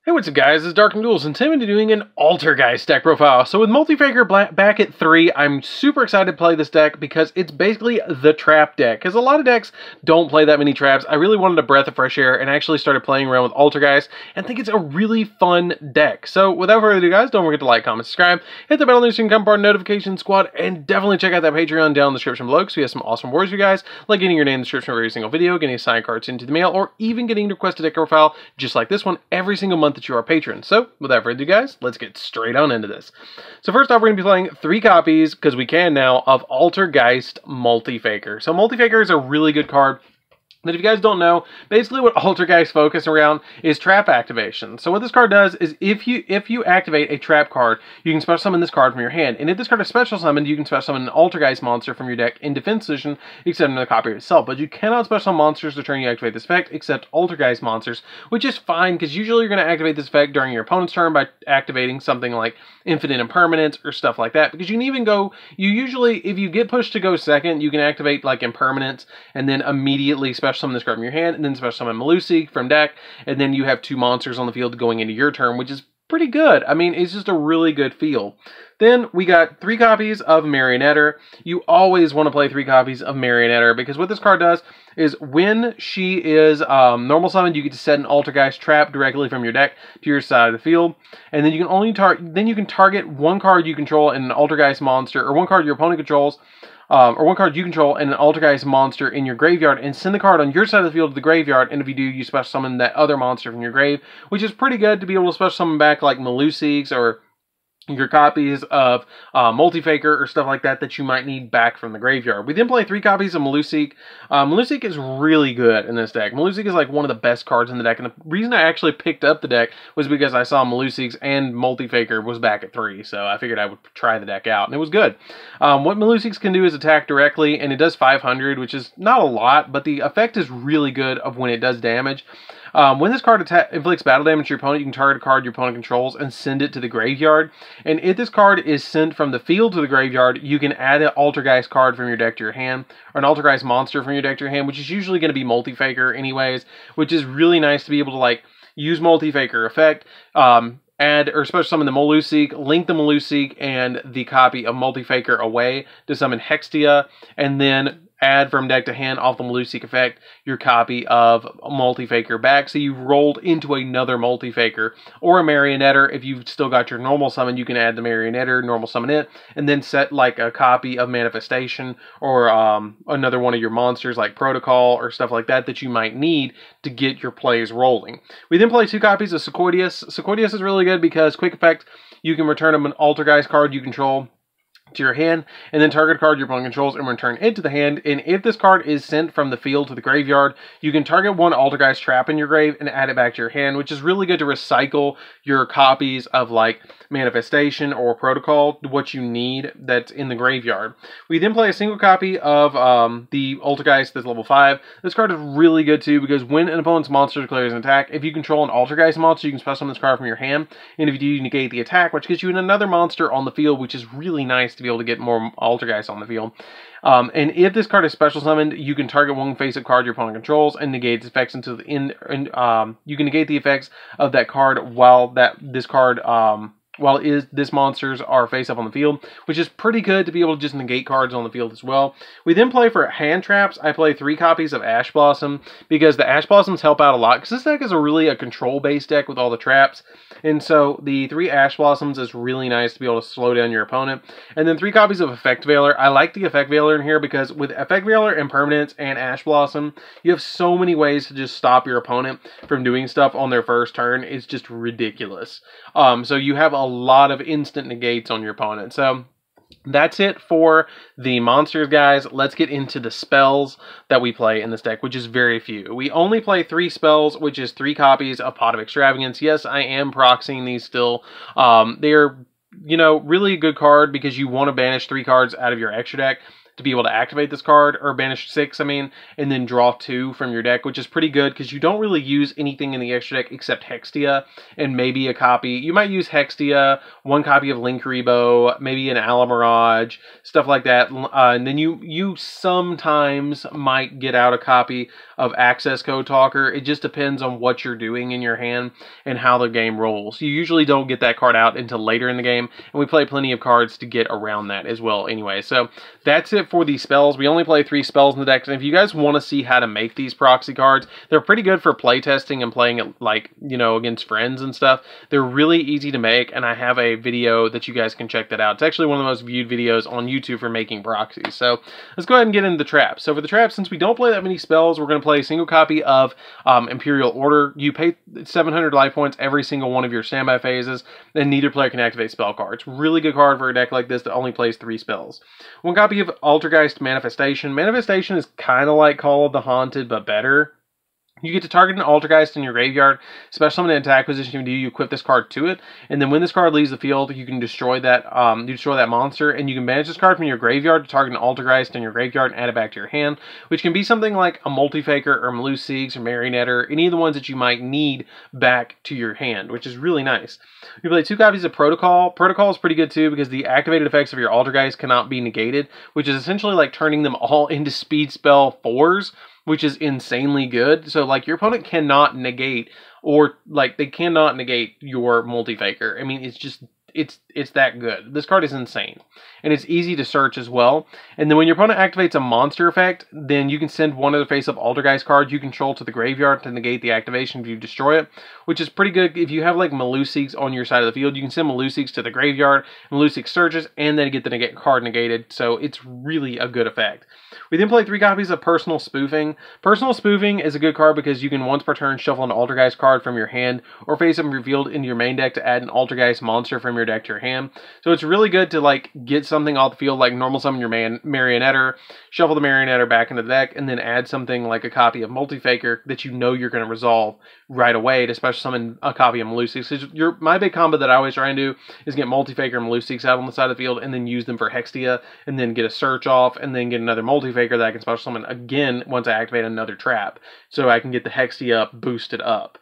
Hey, what's up guys, it's DarkArmedDuelist and today I'm doing an Altergeist deck profile. So with Multifaker back at 3, I'm super excited to play this deck because it's basically the trap deck. Because a lot of decks don't play that many traps. I really wanted a breath of fresh air and actually started playing around with Altergeist and think it's a really fun deck. So without further ado guys, don't forget to like, comment, subscribe, hit the bell on so you can become part of the notification squad, and definitely check out that Patreon down in the description below because we have some awesome rewards for you guys, like getting your name in the description of every single video, getting signed cards into the mail, or even getting requested deck profile just like this one every single month that you are a patron. So, without further ado guys, let's get straight on into this. So first off, we're going to be playing 3 copies, because we can now, of Altergeist Multifaker. So Multifaker is a really good card. But if you guys don't know, basically what Altergeist focus around is trap activation. So what this card does is if you activate a trap card, you can special summon this card from your hand. And if this card is special summoned, you can special summon an Altergeist monster from your deck in defense position, except another copy of itself. But you cannot special summon monsters the turn you activate this effect, except Altergeist monsters, which is fine, because usually you're going to activate this effect during your opponent's turn by activating something like Infinite Impermanence or stuff like that. Because you can even go, if you get pushed to go second, you can activate like Impermanence, and then immediately special summon this card from your hand, and then special summon Melusi from deck, and then you have 2 monsters on the field going into your turn, which is pretty good. I mean, it's just a really good feel. Then we got 3 copies of Marionetter. You always want to play 3 copies of Marionetter, because what this card does is when she is normal summoned, you get to set an Altergeist trap directly from your deck to your side of the field, and then you can only target 1 card you control and an Altergeist monster, or 1 card your opponent controls, or 1 card you control and an Altergeist monster in your graveyard, and send the card on your side of the field to the graveyard, and if you do, you special summon that other monster from your grave, which is pretty good to be able to special summon back like Melusi or your copies of Multifaker or stuff like that that you might need back from the graveyard. We then play 3 copies of Melusi. Melusi is really good in this deck. Melusi is like one of the best cards in the deck, and the reason I actually picked up the deck was because I saw Melusi and Multifaker was back at 3, so I figured I would try the deck out, and it was good. What Melusi can do is attack directly, and it does 500, which is not a lot, but the effect is really good of when it does damage. When this card inflicts battle damage to your opponent, you can target a card your opponent controls and send it to the graveyard. And if this card is sent from the field to the graveyard, you can add an Altergeist card from your deck to your hand, or an Altergeist monster from your deck to your hand, which is usually going to be Multifaker anyways, which is really nice to be able to like use Multifaker effect, add or special summon the Melusi, link the Melusi and the copy of Multifaker away to summon Hextia, and then add from deck to hand off the Melusi effect your copy of Multifaker back, so you've rolled into another Multifaker. Or a Marionetter, if you've still got your normal summon, you can add the Marionetter, normal summon it, and then set like a copy of Manifestation, or another one of your monsters like Protocol or stuff like that that you might need to get your plays rolling. We then play 2 copies of Sequoidius. Sequoidius is really good because quick effect, you can return an Altergeist card you control to your hand, and then target a card your opponent controls and return it to the hand. And if this card is sent from the field to the graveyard, you can target 1 Altergeist trap in your grave and add it back to your hand, which is really good to recycle your copies of like Manifestation or Protocol, what you need that's in the graveyard. We then play a single copy of the Altergeist that's level 5. This card is really good too, because when an opponent's monster declares an attack, if you control an Altergeist monster, you can special summon this card from your hand, and if you do, you negate the attack, which gives you another monster on the field, which is really nice to be able to get more Altergeist on the field. And if this card is special summoned, you can target 1 face-up card your opponent controls and negate its effects until the end. You can negate the effects of that card while this monsters are face up on the field, which is pretty good to be able to just negate cards on the field as well. We then play for hand traps. I play 3 copies of Ash Blossom because the Ash Blossoms help out a lot, because this deck is really a control-based deck with all the traps. And so the 3 Ash Blossoms is really nice to be able to slow down your opponent. And then 3 copies of Effect Veiler. I like the Effect Veiler in here because with Effect Veiler, Impermanence, and Ash Blossom, you have so many ways to just stop your opponent from doing stuff on their first turn. It's just ridiculous. So you have a lot of instant negates on your opponent. So that's it for the monsters, guys. Let's get into the spells that we play in this deck, which is very few. We only play 3 spells, which is 3 copies of Pot of Extravagance. Yes, I am proxying these still. They're, you know, really a good card because you want to banish 3 cards out of your extra deck to be able to activate this card, or banish 6, I mean, and then draw 2 from your deck, which is pretty good because you don't really use anything in the extra deck except Hextia and maybe a copy. You might use Hextia, 1 copy of Linkuriboh, maybe an Alamirage, stuff like that. And then you sometimes might get out a copy of Access Code Talker. It just depends on what you're doing in your hand and how the game rolls. You usually don't get that card out until later in the game, and we play plenty of cards to get around that as well anyway. So that's it for these spells. We only play 3 spells in the deck, and if you guys want to see how to make these proxy cards, they're pretty good for playtesting and playing it, like, you know, against friends and stuff. They're really easy to make, and I have a video that you guys can check that out. It's actually one of the most viewed videos on YouTube for making proxies. So let's go ahead and get into the traps. So for the traps, since we don't play that many spells, we're going to play a single copy of Imperial Order. You pay 700 life points every single one of your standby phases, and neither player can activate spell cards. Really good card for a deck like this that only plays 3 spells. 1 copy of Altergeist Manifestation. Manifestation is kind of like Call of the Haunted, but better. You get to target an Altergeist in your graveyard, special summon an attack position. You equip this card to it, and then when this card leaves the field, you can destroy that monster, and you can banish this card from your graveyard to target an Altergeist in your graveyard and add it back to your hand, which can be something like a Multifaker or Meluseeks or Marionetter, any of the ones that you might need back to your hand, which is really nice. You play 2 copies of Protocol. Protocol is pretty good too because the activated effects of your Altergeist cannot be negated, which is essentially like turning them all into speed spell 4s, which is insanely good. So, like, your opponent cannot negate, or, like, they cannot negate your Multifaker. I mean, it's just, it's that good. This card is insane. And it's easy to search as well. And then when your opponent activates a monster effect, then you can send one of the face-up Altergeist cards you control to the graveyard to negate the activation if you destroy it, which is pretty good. If you have, like, Meluseeks on your side of the field, you can send Meluseeks to the graveyard, Meluseeks searches, and then get the card negated. So it's really a good effect. We then play 3 copies of Personal Spoofing. Personal Spoofing is a good card because you can once per turn shuffle an Altergeist card from your hand or face up revealed into your main deck to add an Altergeist monster from your deck to your hand. So it's really good to, like, get something off the field, like normal summon your Marionetter, shuffle the Marionetter back into the deck, and then add something like a copy of Multifaker that you know you're going to resolve right away to special summon a copy of Meluseeks. My big combo that I always try and do is get Multifaker and Meluseeks out on the side of the field and then use them for Hextia, and then get a search off, and then get another Multifaker that I can special summon again once I activate another trap, so I can get the Hextia boosted up.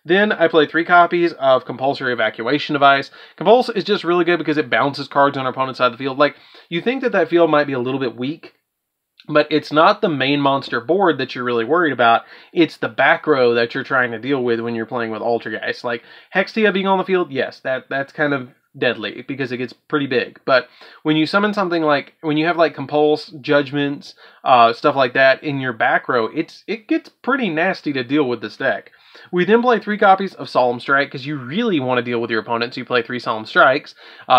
Then I play 3 copies of Compulsory Evacuation Device. Compulse is just really good because it bounces cards on our opponent's side of the field. Like, you think that field might be a little bit weak, but it's not the main monster board that you're really worried about. It's the back row that you're trying to deal with when you're playing with Altergeist. Like, Hextia being on the field, yes, that's kind of deadly because it gets pretty big. But when you summon something like, when you have like Compulse, Judgments, stuff like that in your back row, it gets pretty nasty to deal with this deck. We then play 3 copies of Solemn Strike because you really want to deal with your opponent, so you play 3 Solemn Strikes,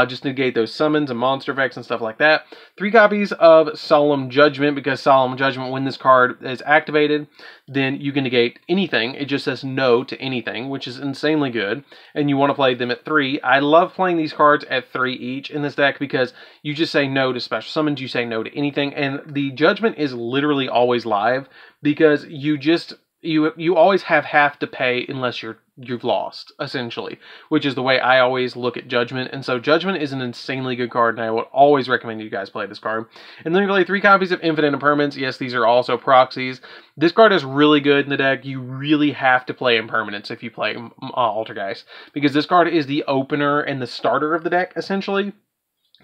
just to negate those summons and monster effects and stuff like that. 3 copies of Solemn Judgment because Solemn Judgment, when this card is activated, then you can negate anything. It just says no to anything, which is insanely good, and you want to play them at 3. I love playing these cards at 3 each in this deck because you just say no to special summons, you say no to anything, and the Judgment is literally always live because you always have half to pay unless you've lost, essentially, which is the way I always look at Judgment. And so Judgment is an insanely good card, and I would always recommend you guys play this card. And then we play 3 copies of Infinite Impermanence. Yes, these are also proxies. This card is really good in the deck. You really have to play Impermanence if you play Altergeist, because this card is the opener and the starter of the deck, essentially.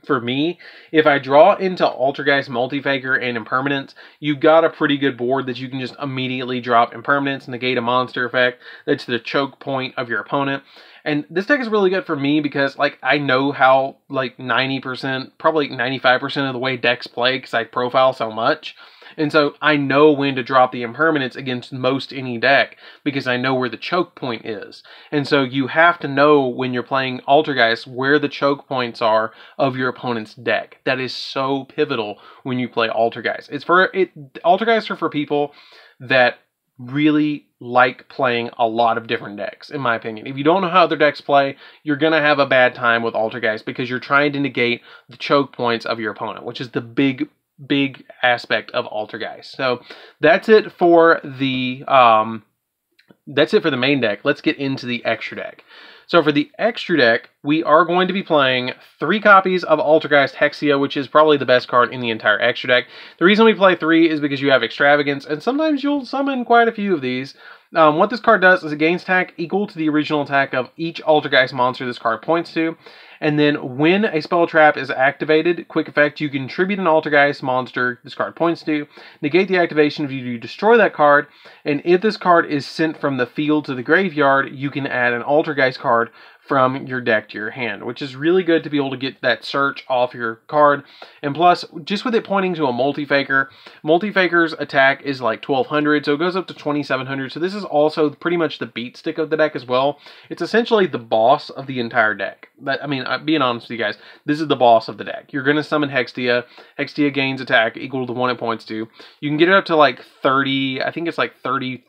For me, if I draw into Altergeist, Multifaker, and Impermanence, you've got a pretty good board that you can just immediately drop Impermanence, negate a monster effect that's the choke point of your opponent. And this deck is really good for me because, like, I know how, like, 90%, probably 95% of the way decks play because I profile so much. And so I know when to drop the Impermanence against most any deck because I know where the choke point is. And so you have to know when you're playing Altergeist where the choke points are of your opponent's deck. That is so pivotal when you play Altergeist. Altergeist are for people that really like playing a lot of different decks, in my opinion. If you don't know how other decks play, you're going to have a bad time with Altergeist because you're trying to negate the choke points of your opponent, which is the big aspect of Altergeist. So that's it for the that's it for the main deck. Let's get into the extra deck. So for the extra deck, we are going to be playing 3 copies of Altergeist Yugioh, which is probably the best card in the entire extra deck. The reason we play 3 is because you have Extravagance, and sometimes you'll summon quite a few of these. What this card does is it gains attack equal to the original attack of each Altergeist monster this card points to. And then when a spell trap is activated, quick effect, you can tribute an Altergeist monster this card points to, negate the activation if you destroy that card, and if this card is sent from the field to the graveyard, you can add an Altergeist card from your deck to your hand, which is really good to be able to get that search off your card. And plus, just with it pointing to a Multi-Faker, Multi-Faker's attack is like 1200, so it goes up to 2700, so this is also pretty much the beat stick of the deck as well. It's essentially the boss of the entire deck. I mean, being honest with you guys, this is the boss of the deck. You're going to summon Yugioh. Yugioh gains attack equal to the one it points to. You can get it up to like 30, I think it's like 31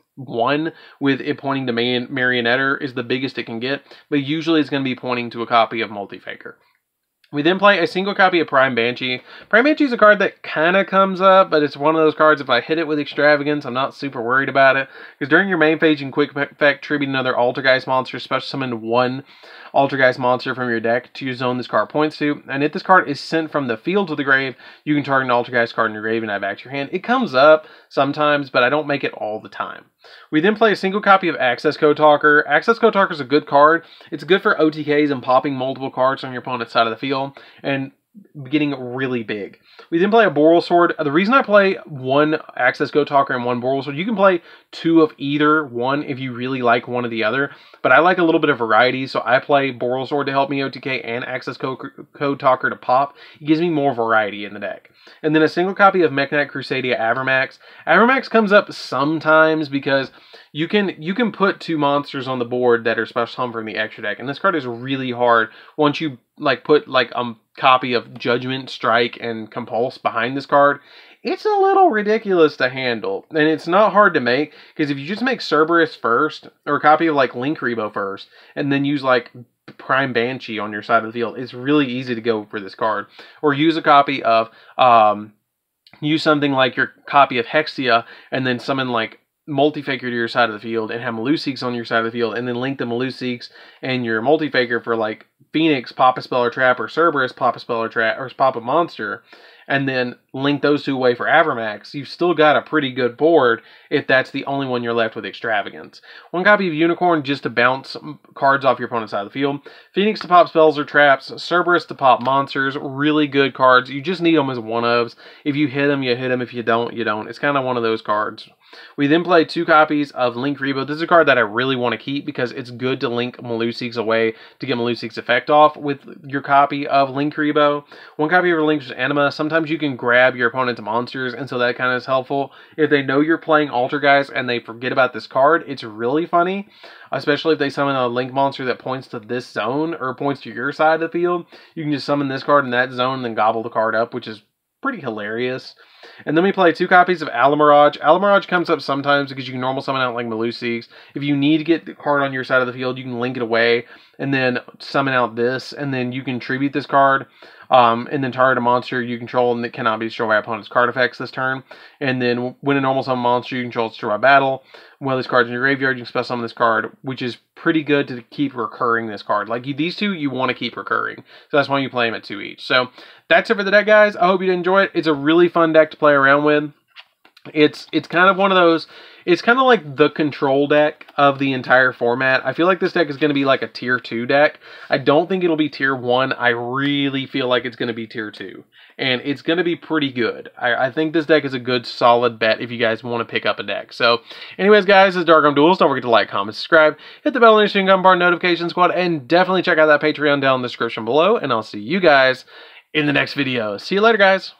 with it pointing to Marionetter is the biggest it can get, but usually it's going to be pointing to a copy of Multi-Faker. We then play a single copy of Prime Banshee. Prime Banshee is a card that kind of comes up, but it's one of those cards, if I hit it with Extravagance, I'm not super worried about it. Because during your main phase, you can quick effect tribute another Altergeist monster, special summon 1 Altergeist monster from your deck to your zone this card points to. And if this card is sent from the field to the grave, you can target an Altergeist card in your grave and add back to your hand. It comes up sometimes, but I don't make it all the time. We then play a single copy of Access Code Talker. Access Code Talker is a good card. It's good for OTKs and popping multiple cards on your opponent's side of the field and getting really big. We then play a Boral Sword. The reason I play 1 Access Code Talker and 1 Boral Sword, you can play 2 of either one if you really like one or the other, but I like a little bit of variety, so I play Boral Sword to help me OTK and Access Code Talker to pop. It gives me more variety in the deck. And then a single copy of Mekk-Knight Crusadia Avramax. Avramax comes up sometimes because you can put 2 monsters on the board that are special summon from the extra deck, and this card is really hard once you like put like a copy of Judgment, Strike, and Compulse behind this card. It's a little ridiculous to handle, and it's not hard to make, because if you just make Cerberus first, or a copy of like Linkuriboh first, and then use like Prime Banshee on your side of the field, it's really easy to go for this card. Or use a copy of, use something like your copy of Yugioh, and then summon like Multi-Faker to your side of the field, and have Malusiks on your side of the field, and then link the Malusiks and your Multi-Faker for like Phoenix, pop a spell or trap, or Cerberus, pop a spell or trap, or pop a monster, and then link those 2 away for Avramax. You've still got a pretty good board if that's the only one you're left with Extravagance. 1 copy of Unicorn just to bounce cards off your opponent's side of the field. Phoenix to pop spells or traps. Cerberus to pop monsters. Really good cards. You just need them as one-ofs. If you hit them, you hit them. If you don't, you don't. It's kind of one of those cards. We then play 2 copies of Linkuriboh. This is a card that I really want to keep because it's good to link Malusiks away to get Malusik's effect off with your copy of Linkuriboh. 1 copy of Relinquished Anima. Sometimes you can grab your opponent's monsters, and so that kind of is helpful. If they know you're playing Altergeist and they forget about this card, it's really funny. Especially if they summon a link monster that points to this zone or points to your side of the field. You can just summon this card in that zone and then gobble the card up, which is pretty hilarious. And then we play 2 copies of Alamirage. Alamirage comes up sometimes because you can normal summon out like Malusiks. If you need to get the card on your side of the field, you can link it away and then summon out this, and then you can tribute this card, and then target a monster you control and that cannot be destroyed by opponent's card effects this turn. And then when a normal summon monster you control is destroyed by battle, well, this card's in your graveyard, you can special summon this card, which is pretty good to keep recurring this card. Like, these 2 you want to keep recurring, so that's why you play them at 2 each. So that's it for the deck, guys. I hope you enjoy it. It's a really fun deck to play around with. It's kind of one of those, it's kind of like the control deck of the entire format. I feel like this deck is going to be like a tier 2 deck. I don't think it'll be tier 1. I really feel like it's going to be tier 2. And it's going to be pretty good. I think this deck is a good, solid bet if you guys want to pick up a deck. So, anyways, guys, this is DarkArmedDuelist. Don't forget to like, comment, subscribe, hit the bell notification bar, notification squad, and definitely check out that Patreon down in the description below. And I'll see you guys in the next video. See you later, guys.